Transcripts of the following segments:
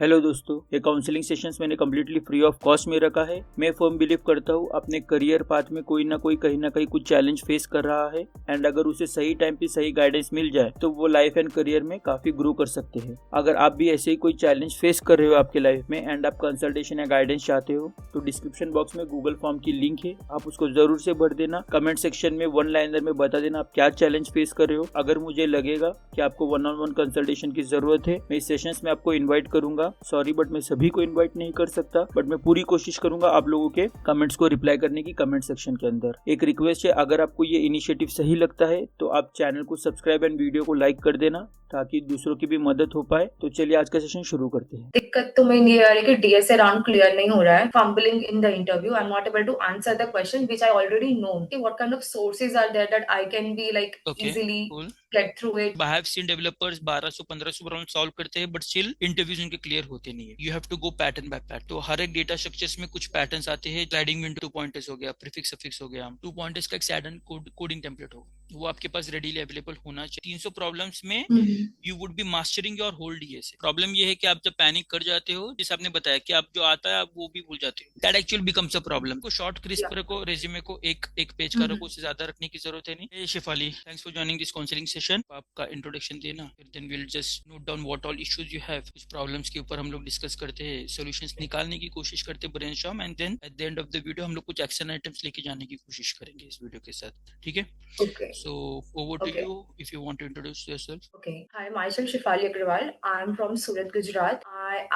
Hello दोस्तों, ये counselling sessions मैंने कम्प्लीटली फ्री ऑफ कॉस्ट में रखा है। मैं फर्म बिलीव करता हूँ अपने करियर पाथ में कोई ना कोई कहीं ना कहीं कुछ चैलेंज फेस कर रहा है एंड अगर उसे सही टाइम पे सही गाइडेंस मिल जाए तो वो लाइफ एंड करियर में काफी ग्रो कर सकते हैं। अगर आप भी ऐसे ही कोई चैलेंज फेस कर रहे हो आपके लाइफ में एंड आप कंसल्टेशन या गाइडेंस चाहते हो तो डिस्क्रिप्शन बॉक्स में गूगल फॉर्म की लिंक है, आप उसको जरूर से भर देना। कमेंट सेक्शन में वन लाइनर में बता देना आप क्या चैलेंज फेस कर रहे हो। अगर मुझे लगेगा कि आपको वन ऑन वन कंसल्टेशन की जरूरत है, मैं इस सेशंस में आपको इन्वाइट करूंगा। सॉरी बट मैं सभी को इनवाइट नहीं कर सकता, बट मैं पूरी कोशिश करूंगा आप लोगों के कमेंट्स को रिप्लाई करने की कमेंट सेक्शन के अंदर। एक रिक्वेस्ट है, अगर आपको ये इनिशिएटिव सही लगता है तो आप चैनल को सब्सक्राइब एंड वीडियो को लाइक कर देना ताकि दूसरों की भी मदद हो पाए। तो चलिए आज का सेशन शुरू करते हैं। दिक्कत तो मेन ये आ रही है कि डीएसए राउंड क्लियर नहीं हो रहा है, fumbling in the interview, I am not able to answer the question which I already know. What kind of sources are there that I can be like easily get through it. I have seen developers 1200-1500 problem solve करते हैं but still interviews उनके clear होते नहीं है। You have to go pattern by pattern. तो हर एक data structures में कुछ पैटर्न्स आते हैं। स्लाइडिंग विंडो 2 पॉइंटर्स हो गया, प्रीफिक्स सफिक्स हो गया, 2 पॉइंटर्स का एक सैडन कोडिंग टेम्पलेट हो, वो आपके पास रेडीली अवेलेबल होना चाहिए। 300 प्रॉब्लम्स में you would be mastering your whole DSA. Problem ये है कि आप जब पैनिक कर जाते हो, जैसे आपने बताया कि आप जो आता है आप वो भी भूल जाते हो, that actually becomes a problem. को शॉर्ट क्रिस्प रखो, रेज्यूमे को एक पेज का रखो, उससे ज्यादा रखने की जरूरत है नहीं। Shifali, thanks for joining this counselling session. आपका इंट्रोडक्शन देना, फिर then will just note down what all issues you have. कुछ प्रॉब्लम्स के ऊपर हम लोग डिस्कस करते हैं, सॉल्यूशंस निकालने की कोशिश करते हैं, brainstorm, and then at the end of the video हम लोग कुछ एक्शन आइटम्स लेके जाने की कोशिश करेंगे इस वीडियो के साथ। ठीक है? Okay. So over to you if you want to introduce yourself. Okay. Hi, myself Shifali Agrawal. I'm from Surat, Gujarat.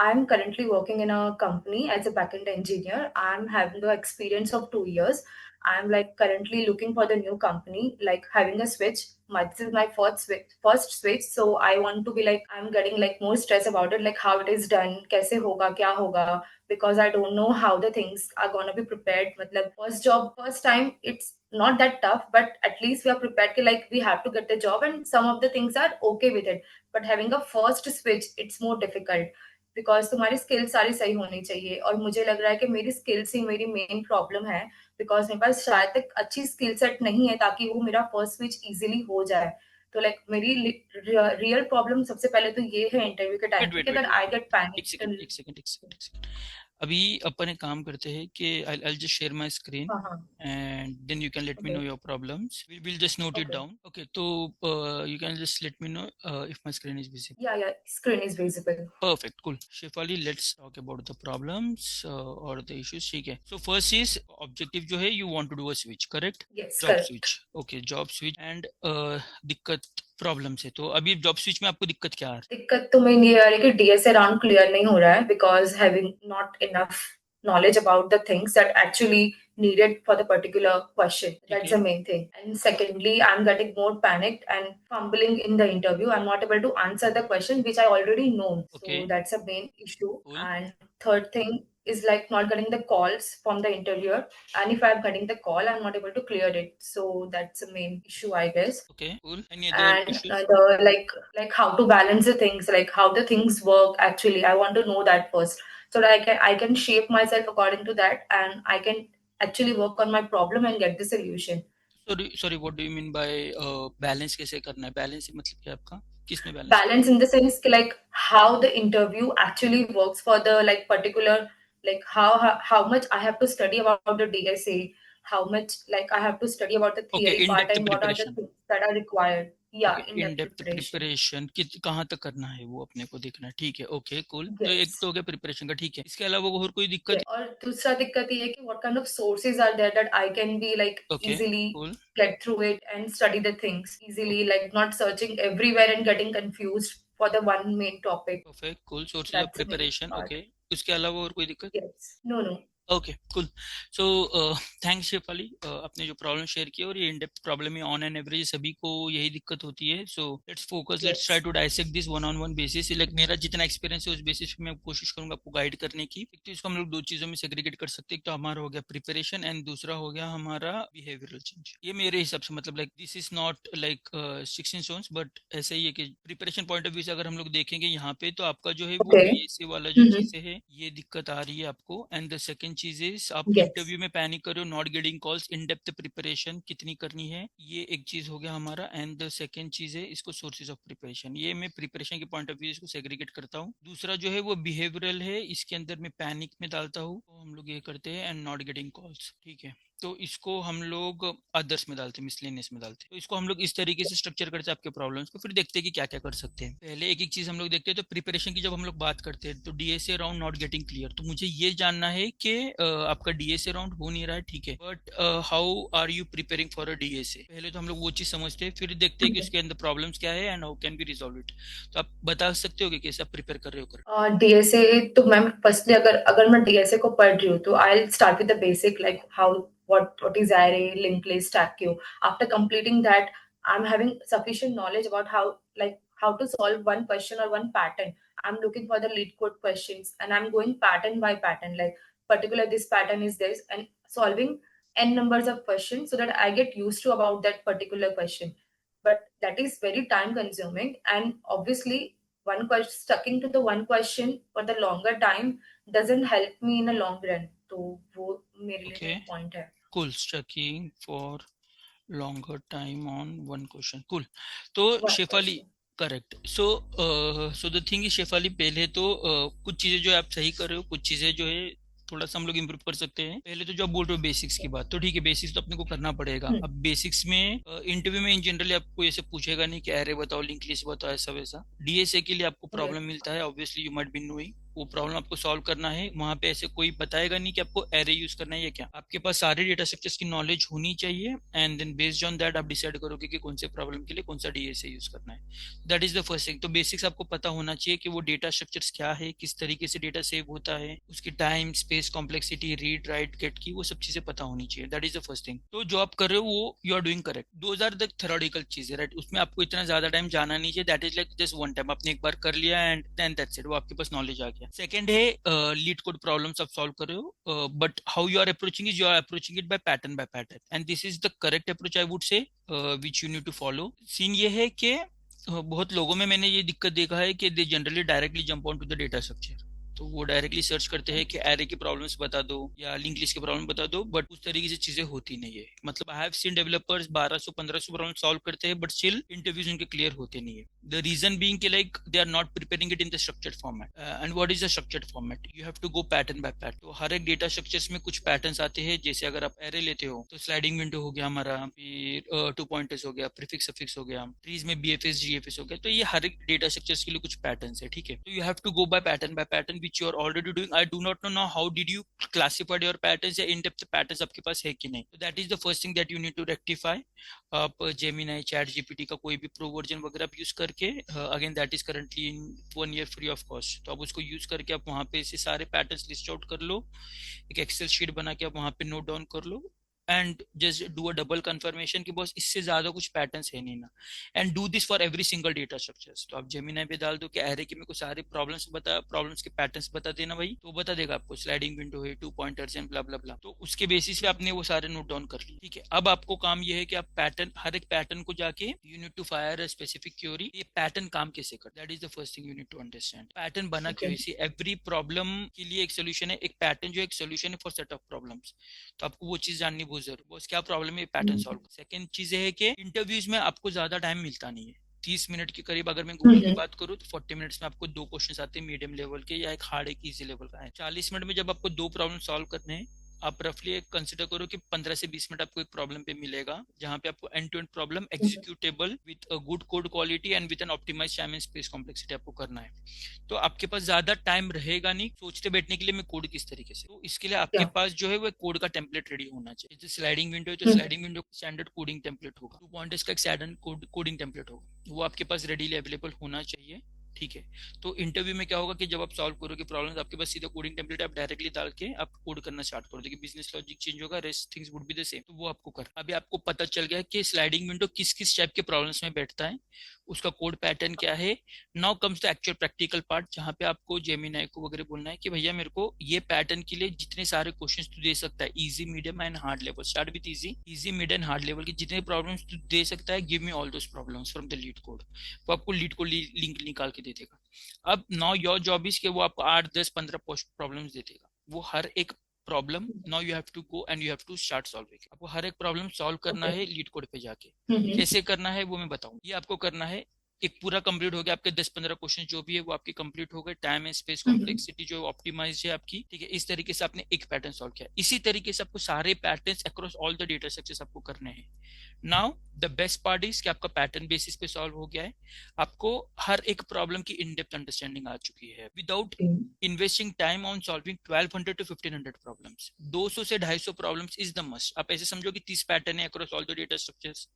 I'm currently working in a company as a backend engineer. I'm having the experience of 2 years. I'm like currently looking for the new company, like having a switch. This is my first switch. So I want to be like, I'm getting like more stress about it, like how it is done, kaise hoga, kya hoga, because I don't know how the things are gonna be prepared. Matlab, first job, first time, it's not that tough, but at least we are prepared कि like we have to get the job and some of the things are okay with it. But having a first switch, it's more difficult because तुम्हारी skills सारी सही होनी चाहिए और मुझे लग रहा है कि मेरी स्किल्स ही मेरी मेन प्रॉब्लम है बिकॉज मेरे पास शायद तक अच्छी स्किल सेट नहीं है ताकि वो मेरा फर्स्ट स्विच इजीली हो जाए। तो लाइक मेरी रियल प्रॉब्लम सबसे पहले तो ये है इंटरव्यू के टाइम पे कि अगर आई गेट एक सेकंड एक सेकंड एक सेकंड एक सेकंड। अभी अपन एक काम करते हैं कि I'll just share my screen and then you can let me know your problems. We'll just note it down. Okay, so you can just let me know if my screen is visible. Yeah, screen is visible. Perfect, cool. Shefali, let's talk about the problems or the issues. ठीक है. So first is objective जो है, you want to do a switch, correct? Yes, Job correct. switch. Okay, job switch and दिक्कत problem से। तो अभी job switch में आपको दिक्कत क्या आ रही है? दिक्कत तो मेन ये आ रही है कि डीएसए राउंड क्लियर नहीं हो रहा है because having not enough knowledge about the things that actually needed for the particular question. That's the main thing. And secondly, I'm getting more panicked and fumbling in the interview. I'm not able to answer the question which I already know. Okay. So that's a main issue. Cool. And third thing is like not getting the calls from the interviewer. And if I'm getting the call, I'm not able to clear it. So that's the main issue, I guess. Okay, cool. Any other And issues? the like how to balance the things, like how the things work actually. I want to know that first so that I can shape myself according to that and I can actually work on my problem and get the solution. Sorry, what do you mean by balance? कैसे करना है? Balance मतलब क्या आपका? किसमें balance? Balance in the sense कि like how the interview actually works for the like particular, like how much I have to study about the DSA, how much like I have to study about the theory part in-depth and what are the preparation. things that are required. Yeah, in-depth preparation कहाँ तक करना है वो अपने को देखना है। ठीक है, ओके कूल। तो एक तो हो गया प्रिपरेशन का, ठीक है। इसके अलावा और कोई दिक्कत? और दूसरा दिक्कत ये है कि what kind of sources are there that I can be like easily get through it and study the things easily, like not searching everywhere and getting confused for the one main topic. Perfect, cool. Sources of preparation, okay. उसके अलावा और कोई दिक्कत? Yes, no. Okay cool. So thanks Shefali, आपने जो problem share किया और ये इन डेप्थ प्रॉब्लम है, ऑन एन एवरेज सभी को यही दिक्कत होती है। So let's focus, let's try to dissect this one on one basis. Like मेरा जितना एक्सपीरियंस है उस बेसिस पे मैं कोशिश करूंगा आपको गाइड करने की। एक तो इसको हम लोग दो चीजों में सेग्रीगेट कर सकते हैं, एक तो हमारा हो गया प्रिपरेशन एंड दूसरा हो गया हमारा बिहेवियरल चेंज। ये मेरे हिसाब से मतलब like this is not like 16 stones, but ऐसा ही है कि प्रिपरेशन पॉइंट ऑफ व्यू से अगर हम लोग देखेंगे यहाँ पे तो आपका जो है वो DSA वाला जो चीजें है ये दिक्कत आ रही है आपको। एंड द सेकेंड सेकंड चीज इज आप Yes. इंटरव्यू में पैनिक कर रहे हो, not getting calls, in depth preparation कितनी करनी है, ये एक चीज हो गया हमारा। एंड द सेकंड चीज है इसको सोर्सेज ऑफ प्रिपरेशन, ये मैं प्रिपरेशन के पॉइंट ऑफ व्यू इसको सेग्रीगेट करता हूँ। दूसरा जो है वो बिहेवियरल है, इसके अंदर मैं पैनिक में डालता हूँ, तो हम लोग ये करते हैं एंड नॉट गेटिंग कॉल्स, ठीक है। तो इसको हम लोग अदर्स में डालते हैं, मिसलेनियस में डालते हैं। तो इसको हम लोग इस तरीके से स्ट्रक्चर करते हैं आपके प्रॉब्लम्स को, फिर देखते हैं कि क्या क्या कर सकते हैं। पहले एक एक चीज हम लोग देखते हैं। तो प्रिपरेशन की जब हम लोग बात करते हैं तो DSA round not getting clear, तो मुझे ये जानना है कि आपका डीएसए राउंड हो नहीं रहा है, ठीक है, but how are you preparing for a DSA, पहले तो हम लोग वो चीज समझते हैं, फिर देखते हैं कि उसके अंदर प्रॉब्लम्स क्या है and how can be resolve it. तो आप बता सकते हो कि कैसे आप प्रिपेयर कर रहे हो कर। डीएसए तो मैम फर्स्टली अगर अगर मैं डीएसए को पढ़ रही हूँ तो I will start with the basic like how what is array, linked list, stack queue. After completing that, I'm having sufficient knowledge about how to solve one question or one pattern. I'm looking for the lead code questions and I'm going pattern by pattern, like particular this pattern is this, and solving n numbers of questions so that I get used to about that particular question. But that is very time consuming, and obviously one question sticking to the one question for the longer time doesn't help me in a long run. तो वो मेरे लिए okay, एक point है। cool, stucking for longer time on one question, cool। तो one Shefali, question. Correct. So the thing is Shefali, पहले तो कुछ चीजें जो है आप सही कर रहे हो, कुछ चीजें जो है थोड़ा सा हम लोग इम्प्रूव कर सकते हैं। पहले तो जो आप बोल रहे हो बेसिक्स की बात, तो ठीक है, बेसिक्स तो अपने को करना पड़ेगा। अब बेसिक्स में इंटरव्यू में इन जनरली आपको ऐसे पूछेगा नहीं कि अरे बताओ, लिंक लिस्ट बताओ, ऐसा वैसा। डीएसए के लिए आपको प्रॉब्लम मिलता है, obviously you might be knowing, वो प्रॉब्लम आपको सॉल्व करना है। वहां पे ऐसे कोई बताएगा नहीं कि आपको एरे यूज करना है या क्या, आपके पास सारे डेटा स्ट्रक्चर्स की नॉलेज होनी चाहिए and then based on that आप डिसाइड करोगे कि कौन से प्रॉब्लम के लिए कौन सा डीएसए यूज करना है। That is the first thing. तो बेसिक्स आपको पता होना चाहिए कि वो डेटा स्ट्रक्चर्स क्या है, किस तरीके से डेटा सेव होता है, उसकी time, space, complexity, read, write, get की, वो सब चीजें पता होनी चाहिए। That is the first thing. तो जो आप कर रहे हो वो you are doing correct, those are the theoretical चीजें, राइट। उसमें आपको इतना ज्यादा टाइम जाना नहीं चाहिए। That is like just one time आपने एक बार कर लिया एंड देन दैट्स इट, वो आपके पास नॉलेज आ गया। सेकंड है लीड कोड प्रॉब्लम्स आप सॉल्व कर रहे हो, but how you are approaching is, you are approaching it by pattern, and this is the correct approach I would say which you need to follow. Scene ये है कि बहुत लोगों में मैंने ये दिक्कत देखा है कि they generally directly jump on to the data structure, तो वो डायरेक्टली सर्च करते हैं कि एरे की प्रॉब्लम्स बता दो या लिंक लिस्ट की प्रॉब्लम बता दो, बट उस तरीके से चीजें होती नहीं है। मतलब I have seen developers 1200-1500 problem solve करते हैं बट स्टिल इंटरव्यूज उनके क्लियर होते नहीं है। द रीजन बीइंग कि like they are not preparing it in the structured format. And what is the structured format, you have to go pattern by pattern. तो हर एक डेटा स्ट्रक्चर्स में कुछ पैटर्न्स आते हैं, जैसे अगर आप एरे लेते हो तो स्लाइडिंग विंडो हो गया हमारा, फिर टू पॉइंटर्स हो गया, प्रीफिक्स सफिक्स हो गया, ट्रीज में बीएफएस जीएफएस हो गया। तो ये हर एक डेटा स्ट्रक्चर्स के लिए कुछ पैटर्न्स है, ठीक है। तो you have to go by pattern which you are already doing. I do not know now how did you classify your patterns या in-depth patterns आपके पास है कि नहीं। So that is the first thing that you need to rectify। आप Gemini, ChatGPT का कोई भी pro version वगैरह आप यूज करके, again that is currently in 1 year free of cost, तो आप उसको यूज करके आप वहाँ पे से सारे पैटर्न्स लिस्ट आउट कर लो, एक एक्सेल शीट बना के आप वहाँ पे नोट डाउन कर लो and just do a double confirmation कि बॉस इससे ज्यादा कुछ पैटर्न्स है नहीं ना, and do this for every single data structures. तो आप जेमिनाई पे डाल दो कि एरे के मेरे को सारे प्रॉब्लम्स के पैटर्न्स बता देना भाई, तो बता देगा आपको स्लाइडिंग विंडो है, टू पॉइंटर्स एंड ब्ला ब्ला ब्ला। तो उसके बेसिस पे आपने वो सारे नोट डाउन कर लिए, ठीक है। अब आपको काम ये है कि आप पैटर्न, हर एक पैटर्न को जाके you need to fire a specific query, ये पैटर्न काम कैसे कर, that is the first thing you need to understand. Pattern बना क्यों, इसी एवरी प्रॉब्लम के लिए एक सोल्यूशन है, एक पैटर्न जो एक सोल्यूशन है फॉर सेट ऑफ प्रॉब्लम्स। तो आपको वो चीज जाननी बहुत जरूरी, बस क्या प्रॉब्लम है, पैटर्न सॉल्व। सेकंड चीज है कि इंटरव्यूज में आपको ज्यादा टाइम मिलता नहीं है, 30 मिनट के करीब। अगर मैं गूगल की बात करूँ तो 40 मिनट्स में आपको 2 क्वेश्चन आते हैं मीडियम लेवल के, या एक हार्ड एक इजी लेवल का है। 40 मिनट में जब आपको 2 प्रॉब्लम सॉल्व करने हैं, आप रफली एक कंसिडर करो कि 15 से 20 मिनट आपको एक प्रॉब्लम पे मिलेगा, जहां पे आपको end to end problem executable with a good code quality and with an optimised time and space complexity आपको करना है। तो आपके पास ज्यादा टाइम रहेगा नहीं सोचते बैठने के लिए मैं कोड किस तरीके से, तो इसके लिए आपके पास जो है वो कोड का टेम्पलेट रेडी होना चाहिए। जैसे स्लाइडिंग विंडो है तो sliding window standard coding template होगा, 2 पॉइंटर्स का एक स्टैंडर्ड कोडिंग टेम्पलेट होगा, वो आपके पास रेडीली अवेलेबल होना चाहिए, ठीक है। तो इंटरव्यू में क्या होगा कि जब आप सॉल्व करोगे प्रॉब्लम्स, आपके पास सीधा कोडिंग टेम्पलेट आप डायरेक्टली डाल के आप कोड करना स्टार्ट करो, देखिए बिजनेस लॉजिक चेंज होगा, rest things would be the same, तो वो आपको कर। अभी आपको पता चल गया कि स्लाइडिंग विंडो किस किस टाइप के प्रॉब्लम्स में बैठता है, उसका कोड पैटर्न क्या है। Now comes the actual practical part, जहां पे आपको जेमिनाई को वगैरह बोलना है कि भैया मेरे को ये पैटर्न के लिए जितने सारे क्वेश्चंस तू दे सकता है, easy, medium and hard level, start with easy, mid and hard level के जितने प्रॉब्लम्स तू दे सकता है, give me all those problems from the leet code. वो आपको लीड कोड लिंक निकाल के दे देगा। अब नाउ योर जॉब इज कि वो आपको 8, 10, 15 प्रॉब्लम्स दे देगा, वो हर एक problem, now you have to go and you have to start solving. आपको हर एक प्रॉब्लम सॉल्व करना Okay. है लीड कोड पे जाके। Mm-hmm. कैसे करना है वो मैं बताऊं। ये आपको करना है, एक पूरा कंप्लीट हो गया, आपके 10-15 क्वेश्चन जो भी है वो आपके कंप्लीट हो गए। टाइम एंड स्पेस कॉम्प्लेक्सिटी जो है ऑप्टिमाइज है आपकी, ठीक है। इस तरीके से आपने एक पैटर्न सॉल्व किया। इसी तरीके से आपको सारे patterns across all the data structures आपको करने हैं। Now the best part is कि आपका पैटर्न बेसिस पे सॉल्व हो गया है। आपको हर एक प्रॉब्लम की इन डेप्थ अंडरस्टैंडिंग आ चुकी है without investing time on solving 1200 to 1500 problems. 200 से 250 प्रॉब्लम्स इज द मस्ट। आप ऐसे समझो कि 30 पैटर्न है across all the data structures.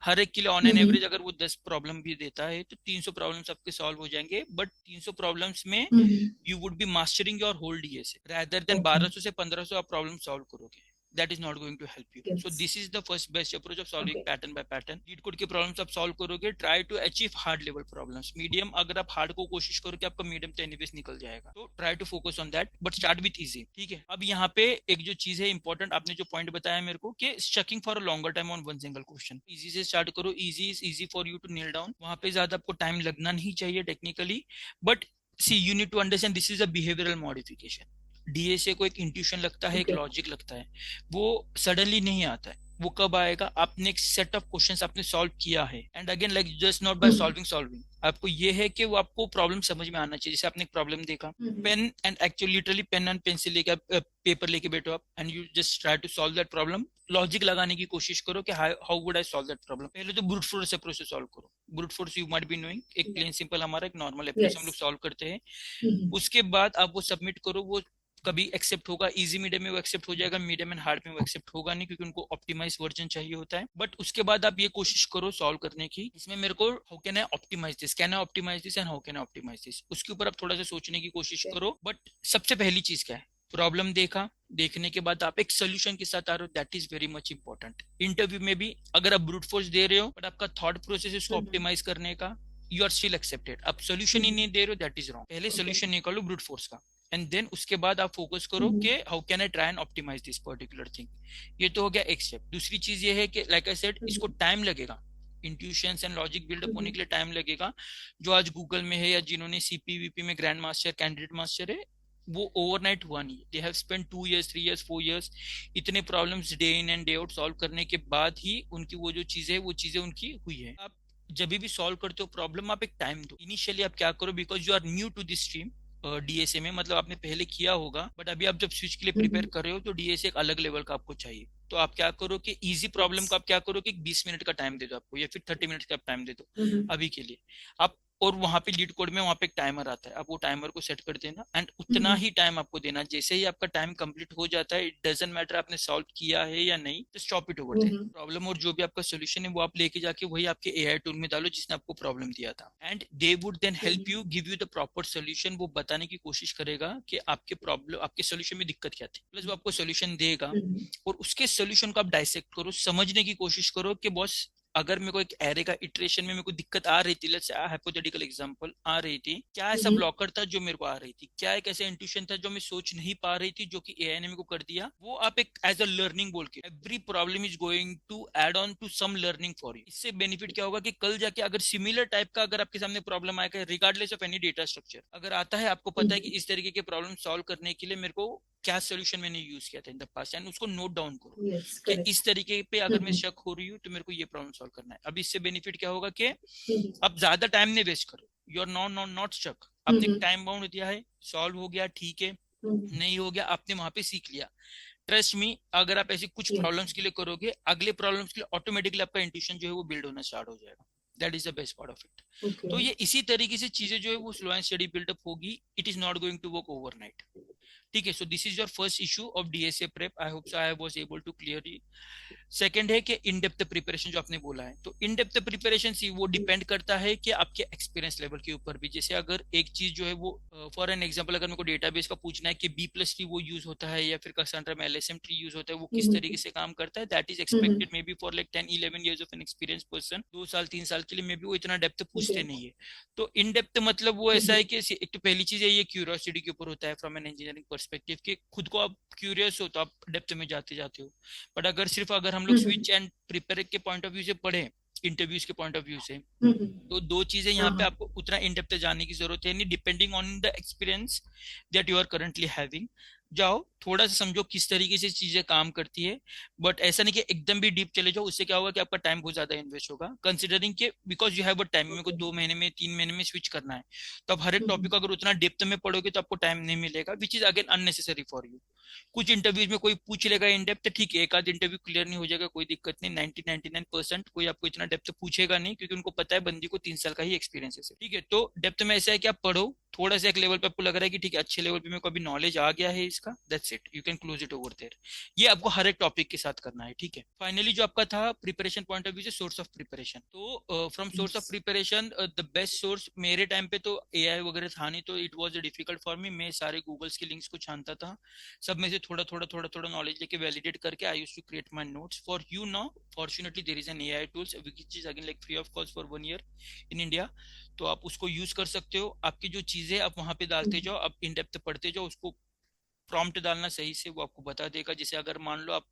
हर एक के लिए ऑन एन Mm-hmm. एवरेज अगर वो 10 प्रॉब्लम भी देता है तो 300 प्रॉब्लम्स आपके सॉल्व हो जाएंगे। बट 300 प्रॉब्लम्स में Mm-hmm. You would be mastering your whole DSA rather than Okay. 1200 से 1500 आप प्रॉब्लम सॉल्व करोगे। That is not going to help you. So Yes. this is the first best approach of solving Okay. pattern by pattern. LeetCode के problems आप solve करोगे, try to achieve hard level problems. Medium अगर आप hard को कोशिश करोगे आपका medium तो एनीवेज निकल जाएगा। तो try to focus on that but start with easy, ठीक है। अब यहाँ पे एक जो चीज है इंपॉर्टेंट, आपने जो पॉइंट बताया मेरे को कि checking for a longer time on one single question. Easy से स्टार्ट करो, easy is easy for you to nail down. वहां पे ज्यादा आपको टाइम लगना नहीं चाहिए technically, but see you need to understand this is a behavioural modification. DSA को एक इंट्यूशन लगता है, एक Okay. लॉजिक लगता है, वो सडनली नहीं आता है। वो कब आएगा, आपने एक सेट ऑफ क्वेश्चंस आपने सॉल्व किया है। And again like just not by solving आपको ये है कि वो आपको प्रॉब्लम समझ में आना चाहिए। जैसे आपने एक प्रॉब्लम देखा, Mm-hmm. Pen and actually literally pen and pencil लेके आप पेपर लेके बैठो आप and you just try to solve that problem. Logic लगाने की कोशिश करो कि how would I solve that problem. पहले तो ब्रूट फोर्स अप्रोच से सॉल्व करो। Brute force you might be knowing, एक प्लेन सिंपल हमारा एक नॉर्मल अप्रोच हम लोग Yes. सॉल्व करते हैं। Mm-hmm. उसके बाद आप वो सबमिट करो, वो कभी एक्सेप्ट होगा, इजी मीडियम में वो एक्सेप्ट हो जाएगा, मीडियम एंड हार्ड में वो एक्सेप्ट होगा नहीं, क्योंकि उनको ऑप्टिमाइज वर्जन चाहिए होता है। बट उसके बाद आप ये कोशिश करो सॉल्व करने की, इसमें मेरे को how can I optimise this, can I optimise this and how can I optimise this, उसके ऊपर आप थोड़ा सा सोचने की कोशिश Okay. करो। बट सबसे पहली चीज क्या है, प्रॉब्लम देखा, देखने के बाद आप एक सोल्यूशन के साथ आ रहे हो, that is very much important. Interview में भी अगर आप ब्रूट फोर्स दे रहे हो बट आपका थॉट प्रोसेस इसको Mm-hmm. ऑप्टिमाइज करने का, यू आर स्टिल एक्सेप्टेड। आप सोल्यूशन ही नहीं दे रहे हो, दैट इज रॉन्ग। पहले Okay. सोल्यूशन निकालो ब्रूट फोर्स का एंड देन उसके बाद आप फोकस करो Mm-hmm. कि how can I try and optimise this particular thing. ये तो हो गया एक स्टेप। दूसरी चीज ये है कि लाइक आई सेड, इसको टाइम लगेगा, इंट्यूशंस एंड लॉजिक बिल्डअप होने के लिए टाइम लगेगा। जो आज गूगल में है या जिन्होंने सीपीवीपी में ग्रैंड मास्टर कैंडिडेट मास्टर है, वो ओवरनाइट हुआ नहीं। They have spend 2 years 3 years 4 years इतने problems day in and day out solve करने के बाद ही उनकी वो जो चीजें वो चीजें उनकी हुई है। आप जब भी सॉल्व करते हो प्रॉब्लम, आप एक टाइम दो। इनिशियली आप क्या करो, because you are new to this stream DSA में, मतलब आपने पहले किया होगा बट अभी आप जब स्विच के लिए प्रिपेयर कर रहे हो तो डीएसए एक अलग लेवल का आपको चाहिए। तो आप क्या करो कि इजी प्रॉब्लम को आप क्या करो कि 20 मिनट का टाइम दे दो आपको, या फिर 30 मिनट का टाइम दे दो Mm-hmm. अभी के लिए आप। और वहां पे लीड कोड में वहां पे एक टाइमर आता है, आप वो टाइमर को सेट कर देना एंड उतना ही टाइम आपको देना। जैसे ही आपका टाइम कंप्लीट हो जाता है, इट डजंट मैटर आपने सॉल्व किया है या नहीं, तो stop it over there. Problem और जो भी आपका सोल्यूशन है वो आप लेके जाके वही आपके एआई टूल में डालो जिसने आपको प्रॉब्लम दिया था, and they would then help you, give you the proper solution. वो बताने की कोशिश करेगा कि आपके प्रॉब्लम, आपके सोल्यूशन में दिक्कत क्या थी, प्लस वो आपको सोल्यूशन देगा। Mm-hmm. और उसके सोल्यूशन को आप डाइसेक्ट करो, समझने की कोशिश करो कि बॉस अगर मेरे को एक एरे का इटरेशन में मेरे को दिक्कत आ रही थी, लेट्स से हाइपोथेटिकल एग्जांपल आ रही थी, क्या ऐसा Mm-hmm. ब्लॉकर था जो मेरे को आ रही थी, क्या एक ऐसा इंट्यूशन था जो मैं सोच नहीं पा रही थी जो कि एआई ने मेरे को कर दिया। वो आप एक एज अ लर्निंग बोल के, every problem is going to add on to some learning for you. इससे बेनिफिट क्या होगा कि कल जाके अगर सिमिलर टाइप का अगर आपके सामने प्रॉब्लम आएगा, regardless of any data structure अगर आता है, आपको पता है कि इस तरीके के प्रॉब्लम सॉल्व करने के लिए मेरे को क्या सोल्यूशन मैंने यूज किया था इन द पास्ट, एंड उसको नोट डाउन करो Yes. कि Correct. इस तरीके पे अगर मैं Mm-hmm. शक हो रही हूँ तो मेरे को ये प्रॉब्लम सॉल्व करना है। अब इससे बेनिफिट क्या होगा कि Mm-hmm. अब ज्यादा टाइम नहीं वेस्ट करो, यू आर नॉट शक। आपने Mm-hmm. टाइम बाउंड दिया है, सॉल्व हो गया, ठीक है, Mm-hmm. नहीं हो गया, आपने वहां पे सीख लिया। ट्रस्ट मी, अगर आप ऐसी कुछ Yes. प्रॉब्लम्स के लिए करोगे, अगले प्रॉब्लम्स के लिए ऑटोमेटिकली आपका इंट्यूशन जो है वो बिल्ड होना स्टार्ट हो जाएगा। That is the best part of it. Okay. तो ये इसी तरीके से चीजें जो है वो स्लो एंड स्टडी बिल्डअप होगी। It is not going to work overnight, ठीक है। So this is your first issue of DSA prep. I hope so I was able to clear it. Second है कि इन डेप्थ प्रिपरेशन जो आपने बोला है, तो इन डेप्थ प्रिपरेशन सी वो डिपेंड करता है कि आपके एक्सपीरियंस लेवल के ऊपर भी। जैसे अगर एक चीज जो है वो फॉर एन एग्जांपल अगर मेरे को डेटाबेस का पूछना है कि B+T वो यूज होता है या फिर कैसेंड्रा में LSM ट्री यूज होता है, वो किस तरीके से काम करता है, that is expected may be for like 10-11 years of an experience person. 2 साल 3 साल के लिए मे बी वो इतना डेप्थ पूछते नहीं है। तो इन डेप्थ मतलब वो ऐसा है कि एक तो पहली चीज है ये क्यूरियोसिटी के ऊपर होता है फ्रॉम एन इंजीनियरिंग पर्सपेक्टिव, कि खुद को आप क्यूरियस हो तो आप डेप्थ में जाते हो। बट अगर सिर्फ अगर हम लोग स्विच एंड प्रिपेयर के पॉइंट ऑफ व्यू से पढ़े, इंटरव्यूज के पॉइंट ऑफ व्यू से, तो 2 चीजें यहाँ पे आपको उतना इन डेप्थ जाने की जरूरत है नहीं, depending on the experience that you are currently having. जाओ, थोड़ा सा समझो किस तरीके से चीजें काम करती है, बट ऐसा नहीं कि एकदम भी डीप चले जाओ, उससे क्या होगा कि आपका टाइम बहुत ज्यादा इन्वेस्ट होगा, कंसिडरिंग के because you have a time, मेरे को Okay. 2 महीने में 3 महीने में स्विच करना है। तो आप हर एक Mhm. टॉपिक अगर उतना डेप्थ में पढ़ोगे तो आपको टाइम नहीं मिलेगा, which is again unnecessary for you. कुछ इंटरव्यूज में कोई पूछ लेगा इन डेप्थ, ठीक है, एक आध इंटरव्यू क्लियर नहीं हो जाएगा, कोई दिक्कत नहीं, 99% कोई आपको इतना डेप्थ पूछेगा नहीं, क्योंकि उनको पता है बंदी को 3 साल का ही एक्सपीरियंस है, ठीक है। तो डेप्थ में ऐसा है कि आप पढ़ो थोड़ा सा, एक लेवल पे आपको लग रहा है कि ठीक है अच्छे लेवल पे मेरे को अभी नॉलेज आ गया है इसका, that's it, you can close it over there. ये आपको हर एक टॉपिक के साथ करना है, ठीक है। फाइनली जो आपका था प्रिपरेशन पॉइंट ऑफ व्यू से सोर्स ऑफ प्रिपरेशन, तो from source of Yes. Preparation the best source मेरे टाइम पे तो एआई वगैरह था नहीं, तो it was difficult for me, मैं सारे गूगल्स के लिंक्स को छानता था, सब में से थोड़ा थोड़ा थोड़ा थोड़ा नॉलेज लेके वैलिडेट करके I used to create my notes for you now. Fortunately there is an AI tools which is again like free of cost for 1 year in India, तो आप उसको यूज कर सकते हो। आपकी जो चीजें आप वहां पे डालते Mhm. जाओ, आप इन डेप्थ पढ़ते जाओ, उसको प्रॉम्प्ट डालना सही से, वो आपको बता देगा। जैसे अगर मान लो आप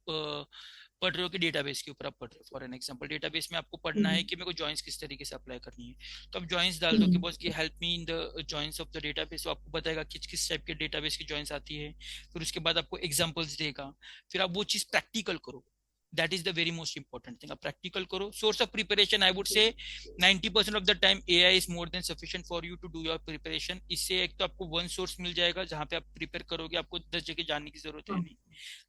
पढ़ रहे हो कि डेटाबेस के ऊपर आप पढ़ रहे हो, फॉर एन एग्जांपल डेटाबेस में आपको पढ़ना है Mhm. कि मेरे को जॉइंस किस तरीके से अप्लाई करनी है, तो आप जॉइंस डाल दो कि Mhm. बॉस ये help me in the joins of the database, तो आपको बताएगा किस किस टाइप के डेटाबेस की जॉइंस आती है, फिर उसके बाद आपको एग्जांपल्स देगा, फिर आप वो चीज प्रैक्टिकल करो, that is the very most important thing, आप प्रैक्टिकल करो। Source of preparation I would say Okay. 90% of the time AI is more then sufficient for you to do your preparation. इससे एक तो आपको वन सोर्स मिल जाएगा जहां पे आप प्रिपेयर करोगे, आपको 10 जगह जाने की जरूरत है हाँ. नहीं,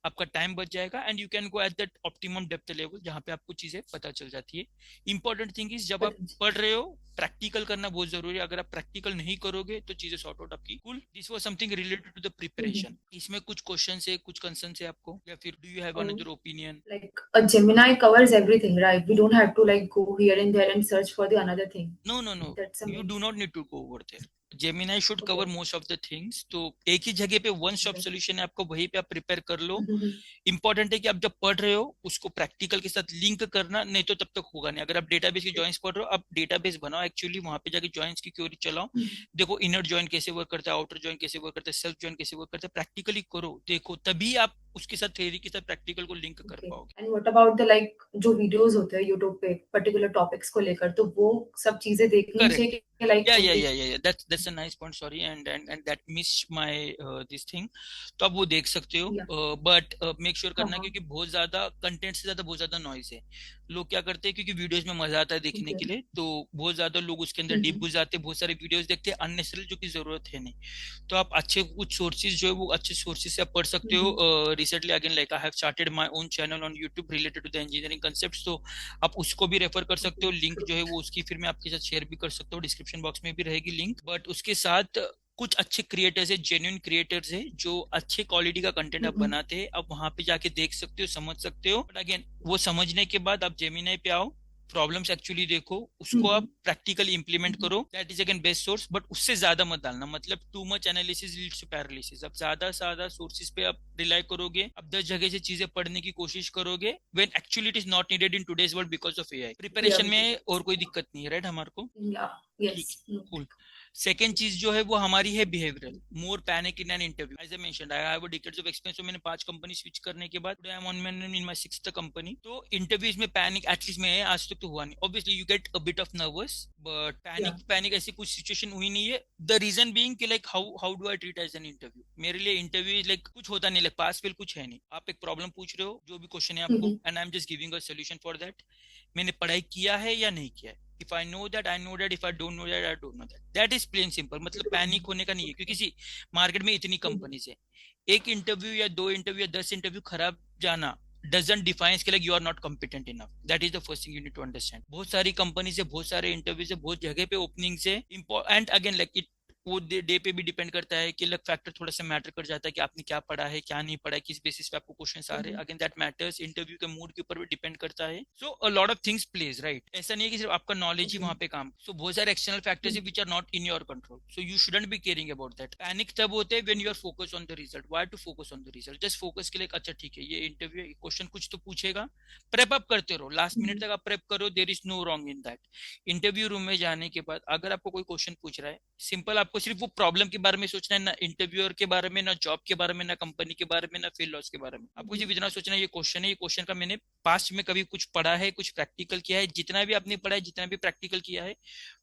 आपका टाइम बच जाएगा, and you can go at that optimum depth level जहां पे आपको चीजें पता चल जाती है। इंपॉर्टेंट थिंग इज जब आप पता पढ़ रहे हो प्रैक्टिकल करना बहुत जरूरी है, अगर आप प्रैक्टिकल नहीं करोगे तो चीजें सॉर्ट आउट आपकी। Cool, this was something related to the चल. प्रिपरेशन। इसमें कुछ क्वेश्चन है, कुछ कंसर्न है आपको, या फिर do you have Oh, another opinion? like a Gemini covers everything, right? We don't have to like go here and there and search for the another thing. No, no, no. That's a You main. do not need to go over there. Gemini should cover Okay. most of the things. तो एक ही जगह पे one stop Okay. Solution है, आपको वहीं पे आप prepare कर लो। Mhm. इंपॉर्टेंट है कि आप जब पढ़ रहे हो उसको प्रैक्टिकल के साथ लिंक करना, नहीं तो तब तक होगा नहीं। अगर आप डेटाबेस की जॉइंस पढ़ रहे हो, आप डेटाबेस बनाओ, एक्चुअली वहां पे जाके जॉइंस की क्वेरी चलाओ, Mhm. देखो इनर जॉइन कैसे वर्क करता है, आउटर जॉइन कैसे वर्क करता है, सेल्फ जॉइन कैसे वर्क करता है, प्रैक्टिकली करो, देखो, तभी आप उसके साथ थ्योरी के साथ प्रैक्टिकल को लिंक कर Okay. पाओगे। And what about the like जो वीडियोस होते हैं यूट्यूब पे पर्टिकुलर टॉपिक्स को लेकर, तो वो सब चीजें देखनी चाहिए करेक्ट, कि लाइक या वो या या देख. या या that's a nice point, sorry, and that missed my this thing। तो आप वो देख सकते हो, या. बट मेक श्योर हाँ करना, हाँ. क्योंकि बहुत ज्यादा कंटेंट से ज्यादा बहुत ज्यादा नॉइज है। लोग क्या करते हैं, क्योंकि वीडियोस में मजा आता है देखने Okay. के लिए, तो बहुत ज्यादा लोग उसके अंदर डीप Mhm. घुस जाते हैं, बहुत सारे वीडियोस देखते हैं अननेसेसरी, जो कि जरूरत है नहीं। तो आप अच्छे कुछ सोर्सेज जो है वो अच्छे सोर्सेज से आप पढ़ सकते हो। Mhm. Recently again like I have started my own channel on YouTube related to the engineering concepts, तो आप उसको भी रेफर कर सकते Okay. हो, लिंक जो है वो उसकी फिर मैं आपके साथ शेयर भी कर सकता हूँ, डिस्क्रिप्शन बॉक्स में भी रहेगी लिंक। बट उसके साथ कुछ अच्छे क्रिएटर्स है, जेन्युइन क्रिएटर्स है, जो अच्छे क्वालिटी का कंटेंट आप Mhm. बनाते हैं, आप वहां पे जाके देख सकते हो, समझ सकते हो। बट अगेन वो समझने के बाद आप जेमिनाई पे आओ, प्रॉब्लम्स एक्चुअली देखो, उसको आप Mhm. Practically implement Mhm. करो, that is again best source. But उससे ज्यादा मत डालना, मतलब too much analysis leads to paralysis. अब ज्यादा से ज्यादा सोर्सेज पे आप रिलाई करोगे, अब 10 जगह से चीजें पढ़ने की कोशिश करोगे, when actually it is not needed in today's world because of AI. Yeah. Preparation में और कोई दिक्कत नहीं है, राइट हमारे को? Yeah. ठीक है, Yes. No. cool। सेकेंड चीज जो है वो हमारी है behavioural, more panic in an interview. As I mentioned I have a decades of experience, तो मैंने 5 कंपनी स्विच करने के बाद I am on in my 6th company. तो इंटरव्यूज में पैनिक एटलीस्ट में आज तक तो हुआ नहीं। Obviously you get a bit of nervous, but Yeah. Panic panic ऐसी कुछ सिचुएशन हुई नहीं है। द रीजन बीइंग कि like how how do I treat as an interview, मेरे लिए इंटरव्यू इज लाइक कुछ होता नहीं, लाइक पास फेल कुछ है नहीं। आप एक प्रॉब्लम पूछ रहे हो, जो भी क्वेश्चन है आपको, Mhm. And I am just giving a solution for that. मैंने पढ़ाई किया है या नहीं किया है, if I know that I know that, if I don't know that I don't know that, that is plain simple. मतलब पैनिक होने का नहीं है, क्योंकि Okay. सी मार्केट में इतनी Mhm. कंपनीज है, एक इंटरव्यू या 2 इंटरव्यू या 10 इंटरव्यू खराब जाना डजंट डिफाइंस के like you are not competent enough, that is the first thing you need to understand. बहुत सारी कंपनीज है, बहुत सारे इंटरव्यूज है, बहुत जगह पे ओपनिंग्स है, एंड अगेन लाइक इट वो डे पे भी डिपेंड करता है कि लक फैक्टर थोड़ा सा मैटर कर जाता है कि आपने क्या पढ़ा है क्या नहीं पढ़ा है, किस बेसिस पे आपको क्वेश्चंस आ रहे हैं, Mhm. Again that matters, interview के मूड के ऊपर भी डिपेंड करता है। So a lot of things plays, right? ऐसा नहीं है कि सिर्फ आपका नॉलेज ही Okay. वहां पे काम, सो बहुत सारे एक्सटर्नल फैक्टर्स है Mhm. Which are not in your control, so you shouldn't be caring about that. Panic तब होते हैं when you are focus on the result. Why to focus on the result? Just focus के लिए अच्छा ठीक है, ये इंटरव्यू क्वेश्चन कुछ तो पूछेगा, प्रेप अप करते रहो, लास्ट मिनट Mhm. तक आप प्रेप करो, there is no wrong in that. Interview room में जाने के बाद अगर आपको कोई क्वेश्चन पूछ रहा है, सिंपल आप आपको सिर्फ वो प्रॉब्लम के बारे में सोचना है, ना इंटरव्यूअर के बारे में, ना जॉब के बारे में, ना कंपनी के बारे में, ना फील्ड लॉस के बारे में। आपको सिर्फ इतना सोचना है ये क्वेश्चन है, ये क्वेश्चन का मैंने पास्ट में कभी कुछ पढ़ा है, कुछ प्रैक्टिकल किया है, जितना भी आपने पढ़ा है, जितना भी प्रैक्टिकल किया है,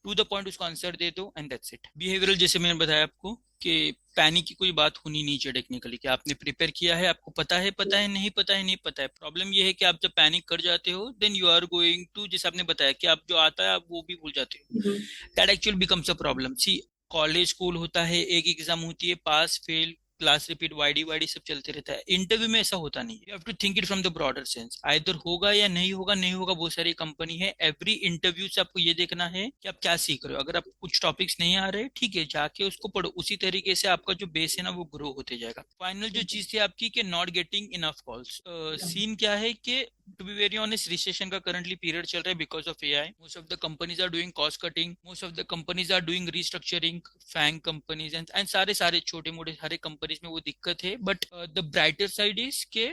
टू द पॉइंट उसको आंसर दे दो एंड दैट्स इट। बिहेवियरल जैसे मैंने बताया आपको कि पैनिक की कोई बात होनी नहीं चाहिए टेक्निकली, कि आपने प्रिपेयर किया है, आपको पता है, नहीं पता है, नहीं पता है। प्रॉब्लम ये है कि आप जब पैनिक कर जाते हो then you are going to, जैसे आपने बताया कि आप जो आता है आप वो भी भूल जाते हो, that actually becomes a problem. See college school होता है, एक एग्जाम होती है, पास फेल क्लास रिपीट वाईडी वाईडी सब चलते रहता है। इंटरव्यू में ऐसा होता नहीं, you have to think it from the broader sense, either होगा या नहीं होगा, नहीं होगा बहुत सारी कंपनी है। एवरी इंटरव्यू से आपको ये देखना है कि आप क्या सीख रहे हो। अगर आप कुछ टॉपिक्स नहीं आ रहे, ठीक है, जाके उसको पढ़ो, उसी तरीके से आपका जो बेस है ना वो ग्रो होते जाएगा। फाइनल जो चीज थी आपकी कि not getting enough calls, scene क्या है कि to be very honest, recession का करंटली पीरियड चल रहा है because of AI. Most of the companies are doing cost cutting, most of the companies are doing restructuring, FAANG companies and सारे सारे छोटे मोटे हर एक कंपनीज में वो दिक्कत है। But the brighter side is के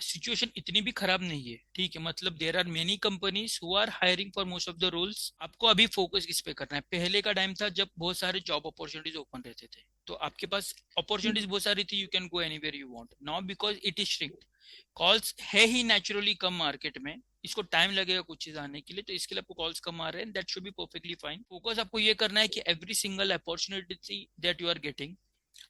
सिचुएशन इतनी भी खराब नहीं है, ठीक है। मतलब there are many companies who are hiring for most of the roles. आपको अभी फोकस किस पे करना है? पहले का टाइम था जब बहुत सारे जॉब अपॉर्चुनिटीज ओपन रहते थे, तो आपके पास अपॉर्चुनिटीज बहुत सारी थी, you can go anywhere you want. Now because it is shrinked, calls है ही नेचुरली कम मार्केट में, इसको टाइम लगेगा कुछ चीज आने के लिए, तो इसके लिए आपको कॉल्स कम आ रहे हैं, that should be perfectly fine. Focus आपको ये करना है कि every single opportunity that you are getting,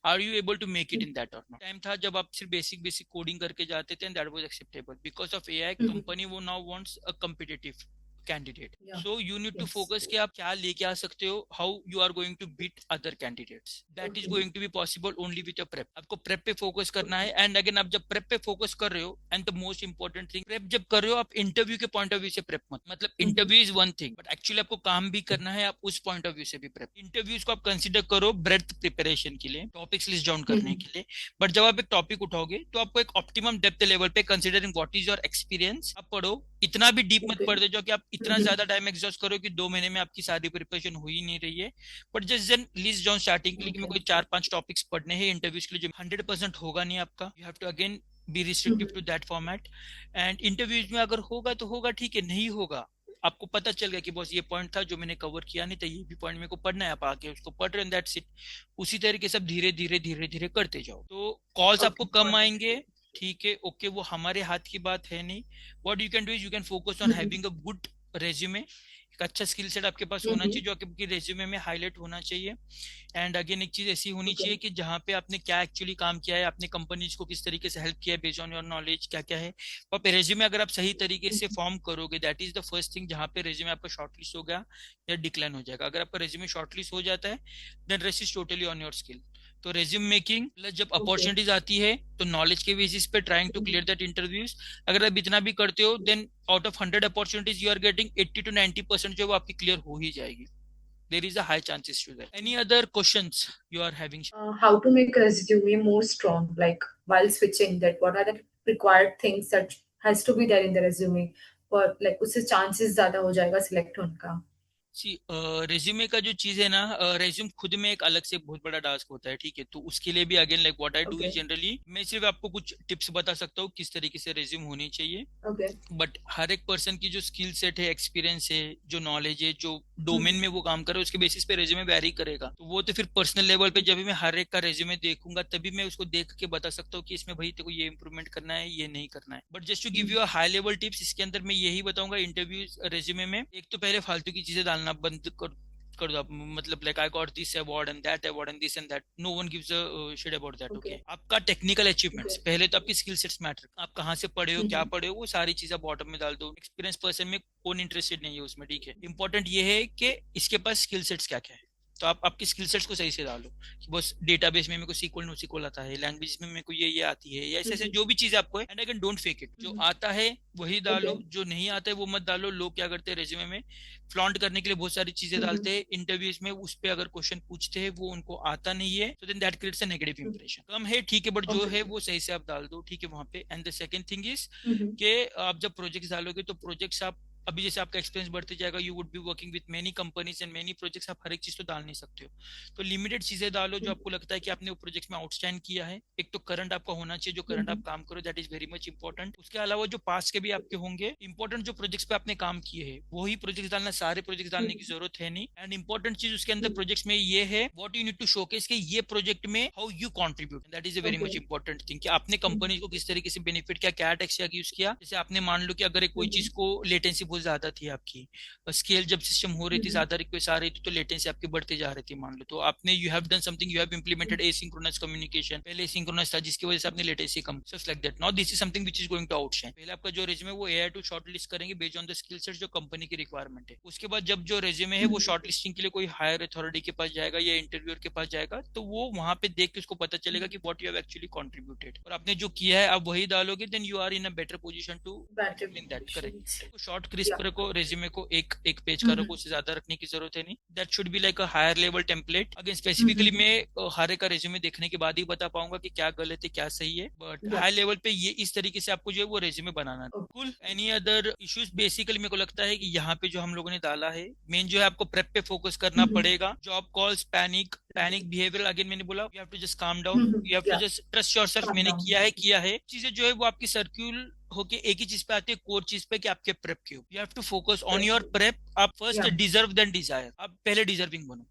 are you able to make it in that और नॉट। टाइम था जब आप सिर्फ बेसिक बेसिक कोडिंग करके जाते थे and that was acceptable. Because of AI company वो now wants a competitive candidate, so you need to focus कि आप क्या लेके आ सकते हो, how you are going to beat other candidates. That is going to be possible only with your prep. आपको prep पे फोकस करना है। एंड अगेन आप जब प्रेप पे फोकस कर रहे हो, and the most important thing, prep जब कर रहे हो आप इंटरव्यू के पॉइंट ऑफ व्यू से प्रेप मत, मतलब interview is one thing but actually आपको काम भी करना है, आप उस पॉइंट ऑफ व्यू से भी प्रेप। इंटरव्यूज को आप कंसिडर करो ब्रेथ प्रिपरेशन के लिए, टॉपिक्स लिस्ट डाउन करने के लिए, बट जब आप एक टॉपिक उठाओगे तो आपको एक ऑप्टिमम डेप्थ लेवल पे considering what is your experience आप पढ़ो। इतना भी डीप मत पढ़ दो जो कि आप इतना ज्यादा टाइम एग्जॉस्ट करो कि 2 महीने में आपकी सारी प्रिपरेशन हो ही नहीं रही है। But just then list down starting के लिए कि मैं कोई 4-5 टॉपिक्स पढ़ने हैं इंटरव्यूज के लिए, जो 100% होगा नहीं आपका, you have to again be restrictive to that format. And interviews में अगर होगा तो होगा, ठीक है, नहीं होगा आपको पता चल गया कि बॉस ये पॉइंट था जो मैंने कवर किया नहीं था, ये भी पॉइंट मेरे को पढ़ना है, आप आके उसको पढ़ रहे हैं, दैट्स इट। उसी तरीके से धीरे धीरे धीरे धीरे करते जाओ, तो कॉल्स आपको कम आएंगे, ठीक है, ओके, वो हमारे हाथ की बात है नहीं। What you can do is you can focus on having a good resume, एक अच्छा स्किल सेट आपके पास होना चाहिए जो आपके रेज्यूमे में हाईलाइट होना चाहिए। एंड अगेन एक चीज ऐसी होनी चाहिए कि जहाँ पे आपने क्या एक्चुअली काम किया है, आपने कंपनीज को किस तरीके से हेल्प किया है बेस्ड ऑन योर नॉलेज, क्या क्या है। और रेज्यूमे अगर आप सही तरीके से फॉर्म करोगे, that is the first thing, जहाँ पे रेज्यूमे आपका शॉर्टलिस्ट हो गया या डिक्लाइन हो जाएगा। अगर आपका रेज्यूमे शॉर्टलिस्ट हो जाता है then rest is totally on your skill. तो रेज्यूम मेकिंग प्लस जब अपॉर्चुनिटीज आती है तो नॉलेज के बेसिस पे trying to clear that interviews. अगर आप इतना भी करते हो then out of 100 opportunities you are getting 80 to 90% जो वो आपकी क्लियर हो ही जाएगी। There is a high chances to that. Any other questions you are having? How to make a resume more strong, like while switching, that what are the required things that has to be there in the resume for like उससे chances ज़्यादा हो जाएगा select होने का। सी resume का जो चीज है ना, रेज्यूम खुद में एक अलग से बहुत बड़ा टास्क होता है, ठीक है। तो उसके लिए भी again like what I do is generally मैं सिर्फ आपको कुछ टिप्स बता सकता हूँ किस तरीके से रेज्यूम होनी चाहिए। बट हर एक पर्सन की जो स्किल सेट है, एक्सपीरियंस है, जो नॉलेज है, जो डोमेन में वो काम करे, उसके बेसिस पे रेज्यूमे वेरी करेगा। तो वो तो फिर पर्सनल लेवल पे जब भी मैं हर एक का रेज्यूमे देखूंगा तभी मैं उसको देख के बता सकता हूँ कि इसमें भाई तेको ये इंप्रूवमेंट करना है, ये नहीं करना है। But just to give you a high level tips, इसके अंदर मैं यही बताऊंगा इंटरव्यू रेज्यूमे में, एक तो पहले फालतू की चीजें डालना बंद कर दो आप। मतलब like I got this award and that award and this and that, no one gives a shit about that, okay. आपका टेक्निकल अचीवमेंट्स, पहले तो आपकी स्किल सेट्स मैटर, आप कहाँ से पढ़े हो, क्या पढ़े हो, वो सारी चीजें बॉटम में डाल दो। एक्सपीरियंस पर्सन में कौन इंटरेस्टेड नहीं है उसमें, ठीक है। इंपॉर्टेंट ये है कि इसके पास स्किल सेट्स क्या क्या है, तो आप आपकी स्किल सेट्स को सही से डालो कि बस डेटाबेस में मेरे को सीक्वल नो सीक्वल आता है, लैंग्वेज में मेरे को ये आती है, या ऐसे ऐसे जो भी चीज आपको है। And again don't fake it, जो आता है वही डालो, जो नहीं आता है वो मत डालो। लोग क्या करते हैं रेज्यूमे में फ्लॉन्ट करने के लिए बहुत सारी चीजें डालते हैं, इंटरव्यूज में उस पर अगर क्वेश्चन पूछते हैं वो उनको आता नहीं है, तो then that creates a negative impression. कम है ठीक है, बट जो है वो सही से आप डाल दो, ठीक है, वहां पे। And the second thing is कि आप जब प्रोजेक्ट्स डालोगे तो प्रोजेक्ट्स आप अभी जैसे आपका एक्सपीरियंस बढ़ते जाएगा, you would be working with many companies and many projects, आप हर एक चीज तो डाल नहीं सकते हो। तो लिमिटेड चीजें डालो जो आपको लगता है कि आपने वो प्रोजेक्ट में आउटस्टैंड किया है। एक तो करंट आपका होना चाहिए, जो करंट आप काम करो, that is very much important. उसके अलावा जो पास के भी आपके होंगे इंपॉर्टेंट, जो प्रोजेक्ट्स पे आपने काम किए हैं वही प्रोजेक्ट्स डालना, सारे प्रोजेक्ट्स डालने की जरूरत है नहीं। एंड इंपॉर्टेंट चीज उसके अंदर प्रोजेक्ट्स में ये है, what you need to showcase कि ये प्रोजेक्ट में how you contribute, that is a very much important thing कि आपने कंपनी को किस तरीके से बेनिफिट किया, क्या टैक्स यूज किया। जैसे आपने मान लो कि अगर कोई चीज को लेटेंसी बहुत ज्यादा थी आपकी, स्केल जब सिस्टम हो रही थी, ज्यादा रिक्वेस्ट आ रही थी, तो लेटेंसी आपकी बढ़ती जा रही थी मान लो, तो आपने you have done something, you have implemented asynchronous communication, पहले एसिंक्रोनस था जिसकी वजह से आपने लेटेंसी कम, just like that. Now this is something which is going to outshine. पहले आपका जो रेज्यूमे वो एआई टू शॉर्टलिस्ट करेंगे based on the skill set जो कंपनी की रिक्वायरमेंट है। उसके बाद जब जो रेज्यूमे है वो शॉर्टलिस्टिंग के लिए कोई हायर अथॉरिटी के पास जाएगा या इंटरव्यूअर के पास जाएगा, तो वो वहां पे देख के उसको पता चलेगा कि what you have actually contributed, और आपने जो किया है आप वही डालोगे, then you are in a better position to in that. Correct. Short crisp रखो रेज्यूमे को, एक एक पेज का रखो, उससे ज्यादा रखने की जरूरत है नहीं। That should be like a higher level template. Again specifically मैं हर एक का रेज्यूमे देखने के बाद ही बता पाऊंगा कि क्या गलत है क्या सही है, बट हाई लेवल पे ये इस तरीके से आपको जो है वो रेज्यूमे बनाना है। कुल एनी अदर इश्यूज? बेसिकली मेरे को लगता है कि यहाँ पे जो हम लोगों ने डाला है मेन जो है आपको प्रेप पे फोकस करना पड़ेगा। Job calls, panic behaviour, again मैंने बोला you have to just calm down, you have to just trust yourself. मैंने किया है चीजें जो है वो आपकी सर्क्यूल होके एक ही चीज पे आती है, कोर चीज पे, कि आपके प्रेप के ऊपर। You have to focus on your prep. आप फर्स्ट डिजर्व देन डिजायर, आप पहले डिजर्विंग बनो।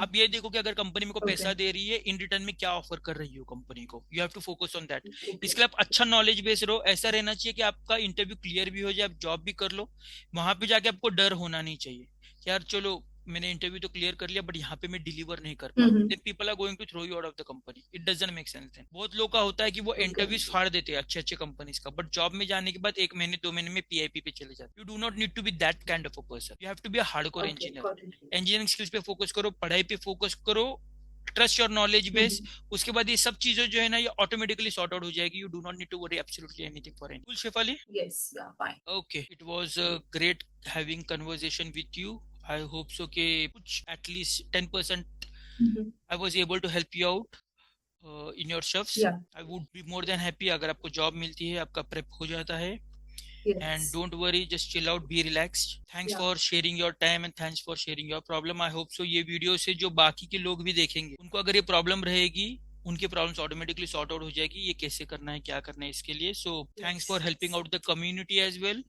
आप ये देखो कि अगर कंपनी मेरे को पैसा दे रही है, इन रिटर्न में क्या ऑफर कर रही हो कंपनी को, you have to focus on that. इसके लिए आप अच्छा नॉलेज बेस रहो, ऐसा रहना चाहिए कि आपका इंटरव्यू क्लियर भी हो जाए, आप जॉब भी कर लो, वहां पे जाके आपको डर होना नहीं चाहिए कि यार चलो मैंने इंटरव्यू तो क्लियर कर लिया बट यहाँ पे मैं डिलीवर नहीं कर पाया, then people are going to throw you out of the company. It doesn't make sense. Then बहुत लोग का होता है कि वो इंटरव्यूज फाड़ देते हैं अच्छे अच्छे कंपनीज का, बट जॉब में जाने के बाद 1 महीने 2 महीने में पीआईपी पे चले जाते। You do not need to be that kind of a person, you have to be a hardcore engineer. Engineering skills पे फोकस करो, पढ़ाई पे फोकस करो, ट्रस्ट योर नॉलेज बेस। उसके बाद ये सब चीजें जो है ना ये ऑटोमेटिकली सॉर्ट आउट हो जाएगी। You do not need to worry absolutely anything for any. Cool, Shefali? Yes, yeah, fine. Okay, it was great having conversation with you. I hope so कि कुछ at least 10% I was able to help you out in your shifts. Yeah. I would be more than happy अगर आपको job मिलती है, आपका prep हो जाता है। Yes. And don't worry, just chill out, be relaxed. Thanks for sharing your time and thanks for sharing your problem. I hope so ये video से जो बाकी के लोग भी देखेंगे उनको अगर ये प्रॉब्लम रहेगी, उनके प्रॉब्लम्स ऑटोमेटिकली सॉर्ट आउट हो जाएगी, ये कैसे करना है क्या करना है इसके लिए। So thanks for helping out the community as well.